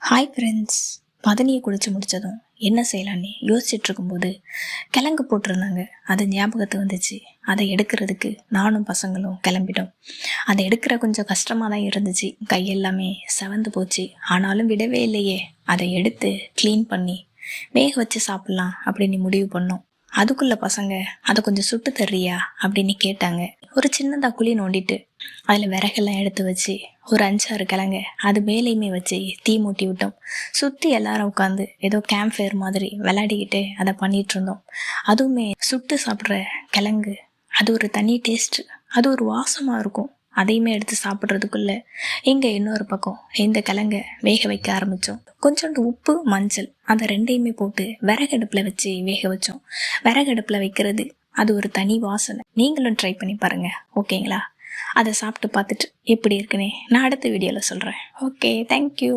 Hi friends. பதனியை குடிச்சு முடித்ததும் என்ன செய்யலான்னு யோசிச்சுட்டு இருக்கும்போது கிழங்கு போட்டிருந்தாங்க. அது ஞாபகத்து வந்துச்சு. அதை எடுக்கிறதுக்கு நானும் பசங்களும் கிளம்பிட்டோம். அதை எடுக்கிற கொஞ்சம் கஷ்டமாக தான் இருந்துச்சு. கையெல்லாமே செவந்து போச்சு. ஆனாலும் விடவே இல்லையே. அதை எடுத்து க்ளீன் பண்ணி வேக வச்சு சாப்பிட்லாம் அப்படின்னு முடிவு பண்ணோம். அதுக்குள்ளே பசங்க அதை கொஞ்சம் சுட்டு தர்றியா அப்படின்னு கேட்டாங்க. ஒரு சின்னதாக குழி நோண்டிட்டு அதில் விறகெல்லாம் எடுத்து வச்சு ஒரு 5-6 கிழங்க அது மேலேயுமே வச்சு தீ மூட்டி விட்டோம். சுற்றி எல்லாரும் உட்காந்து ஏதோ கேம்ப் ஃபயர் மாதிரி விளையாடிக்கிட்டு அதை பண்ணிகிட்டு இருந்தோம். அதுவுமே சுட்டு சாப்பிட்ற கிழங்கு அது ஒரு தனி டேஸ்ட்டு. அது ஒரு வாசமாக இருக்கும். அதையுமே எடுத்து சாப்பிட்றதுக்குள்ளே இங்கே இன்னொரு பக்கம் இந்த கிழங்க வேக வைக்க ஆரம்பித்தோம். கொஞ்சோண்டு உப்பு, மஞ்சள் அந்த ரெண்டையுமே போட்டு விறகடுப்பில் வச்சு வேக வச்சோம். விறகடுப்பில் வைக்கிறது அது ஒரு தனி வாசனை. நீங்களும் ட்ரை பண்ணி பாருங்கள், ஓகேங்களா? அதை சாப்பிட்டு பார்த்துட்டு எப்படி இருக்குன்னு நான் அடுத்த வீடியோவில் சொல்கிறேன். Okay, thank you.